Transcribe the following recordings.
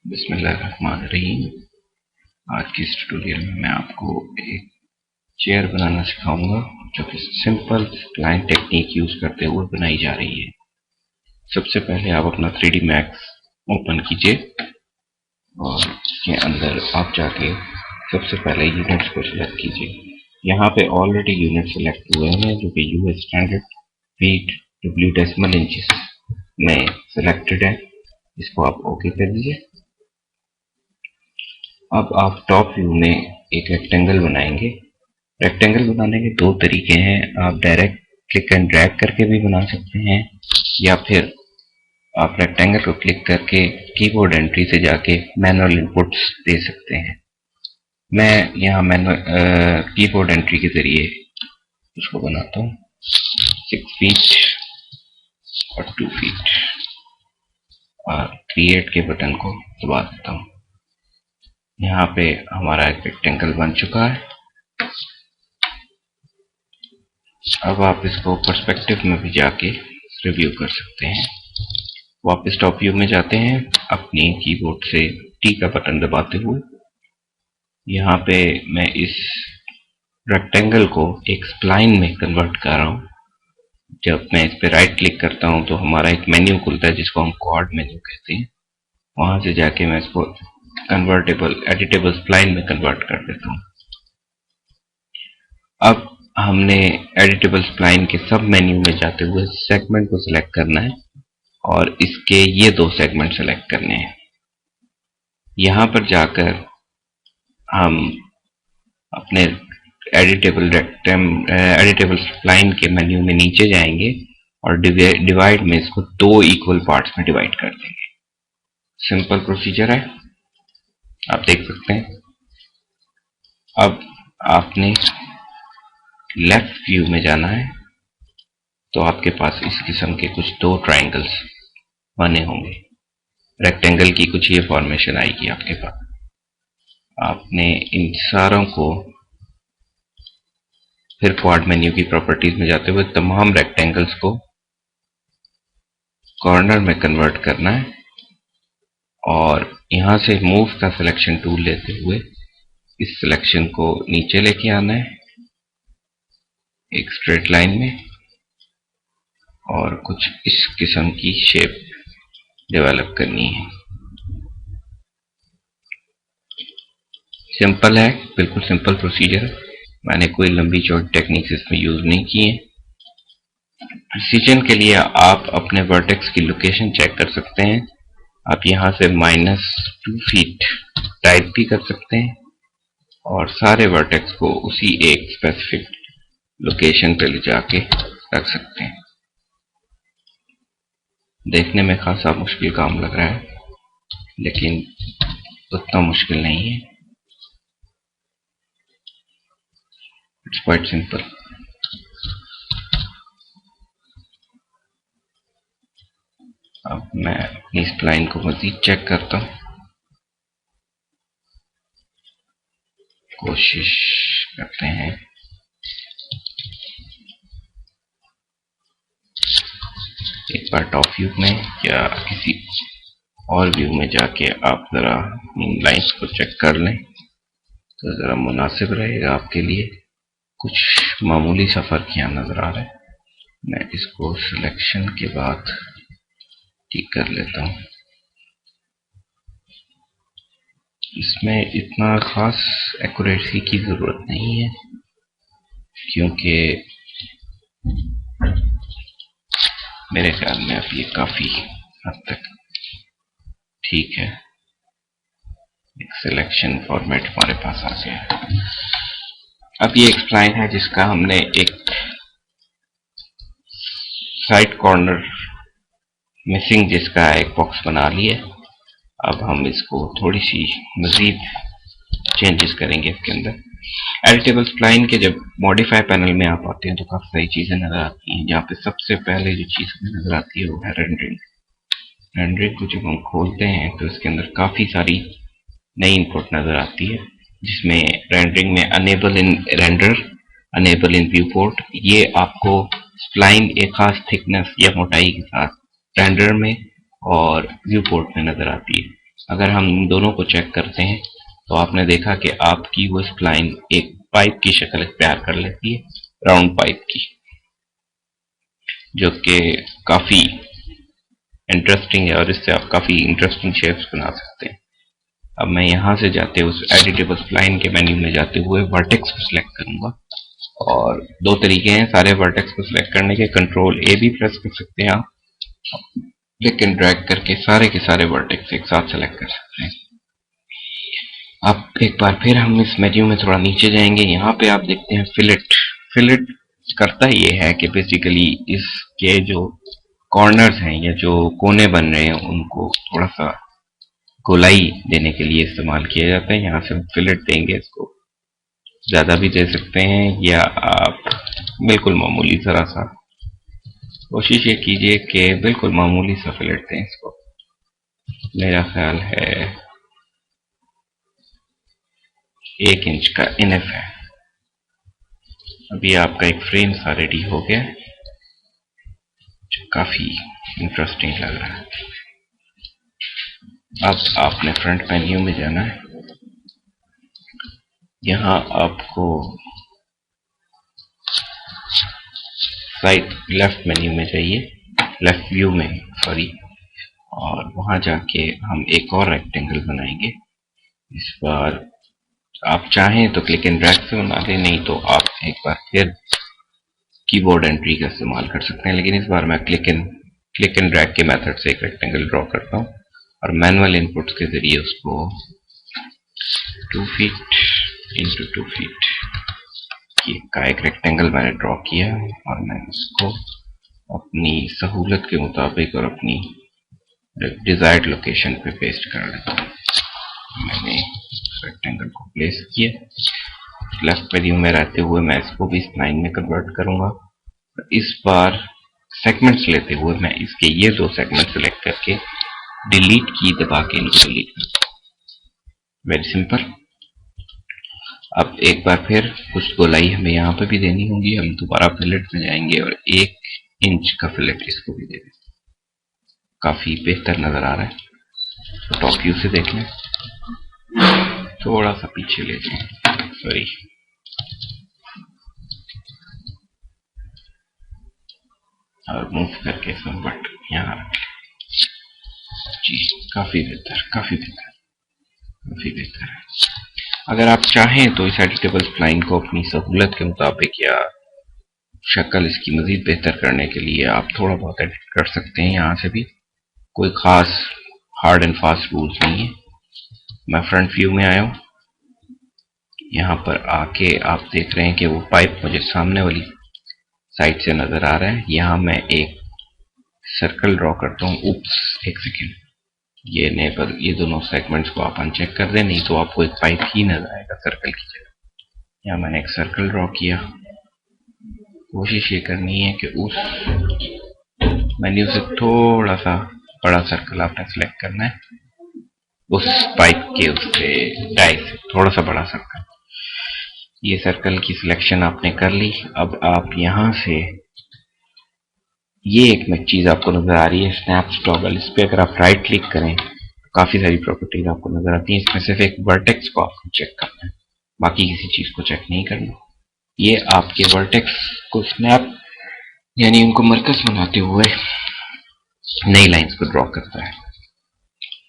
बिस्मिल्लाहिर्रहमानिर्रहीम। आज की इस ट्यूटोरियल में मैं आपको एक चेयर बनाना सिखाऊंगा जो कि सिंपल स्प्लाइन टेक्निक यूज करते हुए बनाई जा रही है। सबसे पहले आप अपना 3D Max ओपन कीजिए और इसके अंदर आप जाके सबसे पहले यूनिट्स को सिलेक्ट कीजिए। यहाँ पे ऑलरेडी यूनिट सिलेक्ट हुए हैं जो कि US standard, feet, W decimal inches में सिलेक्टेड है। इसको आप ओके कर दीजिए। अब आप टॉप व्यू में एक रेक्टेंगल बनाएंगे। रेक्टेंगल बनाने के दो तरीके हैं। आप डायरेक्ट क्लिक एंड ड्रैग करके भी बना सकते हैं या फिर आप रेक्टेंगल को क्लिक करके कीबोर्ड एंट्री से जाके मैनुअल इनपुट्स दे सकते हैं। मैं यहाँ मैनुअल कीबोर्ड एंट्री के जरिए उसको बनाता हूँ 6 फीट और 2 फीट और क्रिएट के बटन को दबा देता हूँ। यहाँ पे हमारा एक रेक्टेंगल बन चुका है। अब आप इसको पर्सपेक्टिव में भी जाके रिव्यू कर सकते हैं। वापस टॉप व्यू में जाते हैं अपनी कीबोर्ड से टी का बटन दबाते हुए। यहाँ पे मैं इस रेक्टेंगल को एक स्प्लाइन में कन्वर्ट कर रहा हूँ। जब मैं इस पे राइट क्लिक करता हूँ तो हमारा एक मेन्यू खुलता है जिसको हम क्वाड मेन्यू कहते हैं। वहां से जाके मैं इसको कन्वर्टेबल एडिटेबल स्प्लाइन में कन्वर्ट कर देता हूँ। अब हमने एडिटेबल स्प्लाइन के सब मेन्यू में जाते हुए सेगमेंट को सिलेक्ट करना है और इसके ये दो सेगमेंट सिलेक्ट करने हैं। यहां पर जाकर हम अपने एडिटेबल स्प्लाइन के मेन्यू में नीचे जाएंगे और डिवाइड में इसको दो इक्वल पार्ट्स में डिवाइड कर देंगे। सिंपल प्रोसीजर है, आप देख सकते हैं। अब आपने लेफ्ट व्यू में जाना है तो आपके पास इस किस्म के कुछ दो ट्रायंगल्स बने होंगे। रेक्टेंगल की कुछ ये फॉर्मेशन आएगी आपके पास। आपने इन सारों को फिर क्वाड मेन्यू की प्रॉपर्टीज में जाते हुए तमाम रेक्टेंगल्स को कॉर्नर में कन्वर्ट करना है और यहां से मूव का सिलेक्शन टूल लेते हुए इस सिलेक्शन को नीचे लेके आना है एक स्ट्रेट लाइन में और कुछ इस किस्म की शेप डेवलप करनी है। सिंपल है, बिल्कुल सिंपल प्रोसीजर है। मैंने कोई लंबी चौड़ी टेक्निक्स इसमें यूज नहीं की है। प्रिसीजन के लिए आप अपने वर्टेक्स की लोकेशन चेक कर सकते हैं। आप यहां से -2 फीट टाइप भी कर सकते हैं और सारे वर्टेक्स को उसी एक स्पेसिफिक लोकेशन पे ले जाके रख सकते हैं। देखने में खासा मुश्किल काम लग रहा है लेकिन उतना मुश्किल नहीं है। It's quite simple. अब मैं अपनी स्प्लाइन को मजीद चेक करता हूँ, कोशिश करते हैं। एक बार टॉप व्यू में या किसी और व्यू में जाके आप जरा इन लाइंस को चेक कर लें तो जरा मुनासिब रहेगा आपके लिए। कुछ मामूली सा फर्क यहाँ नजर आ रहा है। मैं इसको सिलेक्शन के बाद ठीक कर लेता हूँ। इसमें इतना खास एक्यूरेसी की जरूरत नहीं है क्योंकि मेरे ख्याल में अब ये काफी हद तक ठीक है। एक सिलेक्शन फॉर्मेट हमारे पास आ गया है। अब ये एक स्प्लाइन है जिसका हमने एक साइड कॉर्नर मिसिंग जिसका एक बॉक्स बना लिया। अब हम इसको थोड़ी सी मजीद चेंजेस करेंगे इसके अंदर। एडिटेबल स्प्लाइन के जब मॉडिफाई पैनल में आप आते हैं तो काफी सारी चीजें नजर आती हैं। जहाँ पे सबसे पहले जो चीज नजर आती है वो है रेंडरिंग। रेंडरिंग को जब हम खोलते हैं तो इसके अंदर काफी सारी नई इनपुट नजर आती है जिसमें रेंडरिंग में enable in render, enable in viewport, ये आपको स्प्लाइन एक खास थिकनेस या मोटाई के साथ रेंडर में और व्यू पोर्ट में नजर आती है। अगर हम इन दोनों को चेक करते हैं तो आपने देखा कि आपकी वो स्प्लाइन एक पाइप की शक्ल इख्तियार कर लेती है, राउंड पाइप की, जो कि काफी इंटरेस्टिंग है और इससे आप काफी इंटरेस्टिंग शेप्स बना सकते हैं। अब मैं यहां से जाते हुए उस एडिटेबल स्प्लाइन के मेन्यू में जाते हुए वर्टेक्स को सिलेक्ट करूंगा, और दो तरीके हैं सारे वर्टेक्स को सिलेक्ट करने के। कंट्रोल ए भी प्रेस कर सकते हैं आप, क्लिक एंड ड्रैग करके सारे के सारे वर्टेक्स एक साथ सेलेक्ट कर सकते हैं। अब एक बार फिर हम इस मेन्यू में थोड़ा नीचे जाएंगे, यहाँ पे आप देखते हैं फिलेट। फिलेट करता ये है कि बेसिकली इसके जो कॉर्नर्स हैं या जो कोने बन रहे हैं उनको थोड़ा सा गोलाई देने के लिए इस्तेमाल किया जाता है। यहाँ से हम फिलेट देंगे, इसको ज्यादा भी दे सकते हैं या आप बिल्कुल मामूली जरा सा, कोशिश ये कीजिए कि बिल्कुल मामूली सा फिलेट दें इसको। मेरा ख्याल है 1 इंच का इनफ है। अभी आपका एक फ्रेम सा रेडी हो गया जो काफी इंटरेस्टिंग लग रहा है। अब आपने फ्रंट मेन्यू में जाना है, यहाँ आपको साइड लेफ्ट मेन्यू में जाइए, लेफ्ट व्यू में सॉरी, और वहां जाके हम एक और रेक्टेंगल बनाएंगे। इस बार आप चाहें तो क्लिक एंड ड्रैग से बना दें, नहीं तो आप एक बार फिर कीबोर्ड एंट्री का इस्तेमाल कर सकते हैं, लेकिन इस बार मैं क्लिक एंड ड्रैग के मेथड से एक रेक्टेंगल ड्रॉ करता हूँ और मैनुअल इनपुट्स के जरिए उसको 2 फीट इंटू 2 फीट का एक रेक्टेंगल मैंने ड्रॉ किया और मैं इसको अपनी सहूलत के मुताबिक और अपनी डिजायर्ड लोकेशन पे पेस्ट कर लेता हूँ। मैंने रेक्टेंगल को प्लेस किया, लेफ्ट मेन्यू में रहते हुए मैं इसको भी स्प्लाइन में कन्वर्ट करूंगा। इस बार सेगमेंट्स लेते हुए मैं इसके ये 2 सेगमेंट सेलेक्ट करके डिलीट की दबा के इनको डिलीट करता हूँ। Very simple. अब एक बार फिर कुछ गोलाई हमें यहाँ पे भी देनी होगी, हम दोबारा फिलेट में जाएंगे और 1 इंच का फिलेट इसको भी दे देंगे। काफी बेहतर नजर आ रहा है, तो टॉप व्यू से देख लें, थोड़ा सा पीछे ले जाएं, सॉरी, और मूव करके बट यहाँ रख लें। जी, काफी बेहतर, काफी बेहतर, काफी बेहतर है। अगर आप चाहें तो इस एडिटेबल स्प्लाइन को अपनी सहूलत के मुताबिक या शक्ल इसकी मजीद बेहतर करने के लिए आप थोड़ा बहुत एडिट कर सकते हैं। यहाँ से भी कोई खास हार्ड एंड फास्ट रूल्स नहीं है। मैं फ्रंट व्यू में आया हूँ, यहाँ पर आके आप देख रहे हैं कि वो पाइप मुझे सामने वाली साइड से नजर आ रहा है। यहाँ मैं एक सर्कल ड्रॉ करता हूँ। उप्स, एक सेकेंड, ये नेबर, ये दोनों सेगमेंट्स को आप अनचेक कर दें, नहीं तो आपको एक पाइप ही नजर आएगा सर्कल की जगह। यहाँ मैंने एक सर्कल ड्रॉ किया। कोशिश ये करनी है कि उस मेन्यू से थोड़ा सा बड़ा सर्कल आपने सेलेक्ट करना है, उस पाइप के उससे डाई से थोड़ा सा बड़ा सर्कल। ये सर्कल की सिलेक्शन आपने कर ली। अब आप यहां से ये एक चीज आपको नजर आ रही है, स्नैप्स टॉगल, इस पर अगर आप राइट क्लिक करें तो काफी सारी प्रॉपर्टीज आपको नजर आती हैं। इसमें सिर्फ एक वर्टेक्स को आपको चेक करना है, बाकी किसी चीज को चेक नहीं करना। ये आपके वर्टेक्स को स्नैप यानी उनको मरकज बनाते हुए नई लाइंस को ड्रॉ करता है।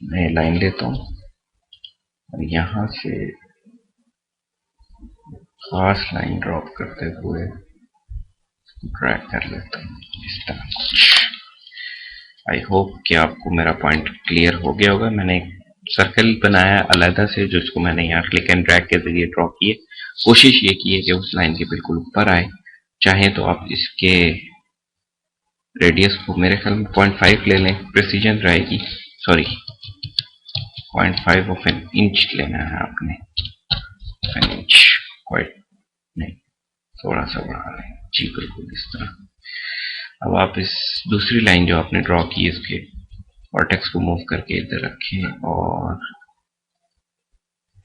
मैं लाइन लेता हूँ और यहां से खास लाइन ड्रॉप करते हुए ड्रैग कर लेता हूँ इस तरह कुछ। आई होप कि आपको मेरा पॉइंट क्लियर हो गया होगा। मैंने एक सर्कल बनाया अलहदा से, जो इसको मैंने यहाँ क्लिक एंड ड्रैग के जरिए ड्रॉ किए। कोशिश ये की है कि उस लाइन के बिल्कुल ऊपर आए। चाहे तो आप इसके रेडियस को मेरे ख्याल में 0.5 ले लें, प्रिसीजन रहेगी। सॉरी, 0.5 ऑफ एन इंच लेना है आपने, एन इंच क्वाइट नहीं, थोड़ा सा बढ़ा लें जी, बिल्कुल इस तरह। अब आप इस दूसरी लाइन जो आपने ड्रॉ की है इसके वर्टेक्स को मूव करके इधर रखें और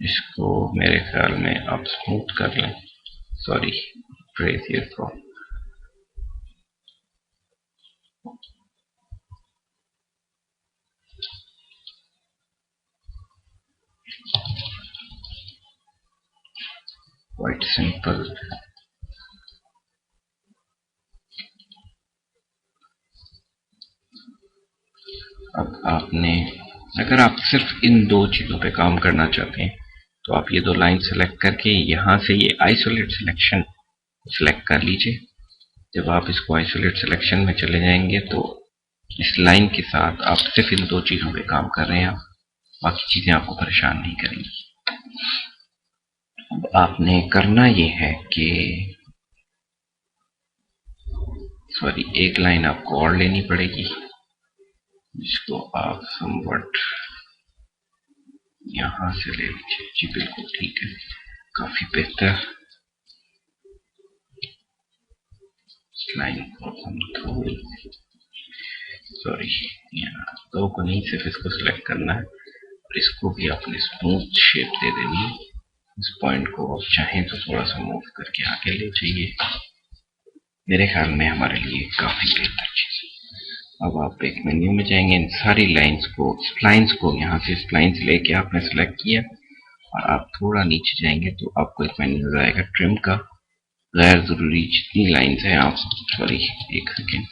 इसको मेरे ख्याल में आप स्मूथ कर लें। सॉरी, ट्रेस ये थ्रो, क्वाइट सिंपल। अब आपने, अगर आप सिर्फ इन दो चीजों पे काम करना चाहते हैं तो आप ये दो लाइन सेलेक्ट करके यहां से ये आइसोलेट सिलेक्शन सेलेक्ट कर लीजिए। जब आप इसको आइसोलेट सिलेक्शन में चले जाएंगे तो इस लाइन के साथ आप सिर्फ इन दो चीजों पे काम कर रहे हैं, बाकी चीजें आपको परेशान नहीं करेंगी। अब आपने करना ये है कि सॉरी, एक लाइन आपको और लेनी पड़ेगी जिसको आप समवट यहां से ले लीजिए। जी बिल्कुल ठीक है, काफी बेहतर। लाइन को हम थोड़ी, सॉरी, यहाँ दो को नहीं, सिर्फ इसको सिलेक्ट करना है और इसको भी आपने स्मूथ शेप दे देनी है। इस पॉइंट को आप चाहें तो थोड़ा सा मूव करके आगे ले जाइए, मेरे ख्याल में हमारे लिए काफी बेहतर चीज है। अब आप एक मेन्यू में जाएंगे, इन सारी लाइंस को, स्प्लाइंस को, यहाँ से स्प्लाइंस लेके आपने सिलेक्ट किया और आप थोड़ा नीचे जाएंगे तो आपको एक मेन्यू नजर आएगा ट्रिम का। गैर जरूरी जितनी लाइंस हैं आप, सॉरी एक सेकेंड,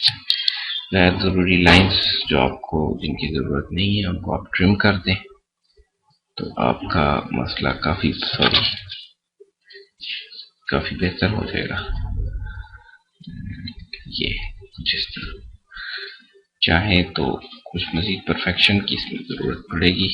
गैर जरूरी लाइंस जो आपको जिनकी जरूरत नहीं है उनको आप ट्रिम कर दें तो आपका मसला काफी, सॉरी, काफी बेहतर हो जाएगा। ये जिस तरह चाहे तो कुछ मजीद परफेक्शन की इसमें जरूरत पड़ेगी,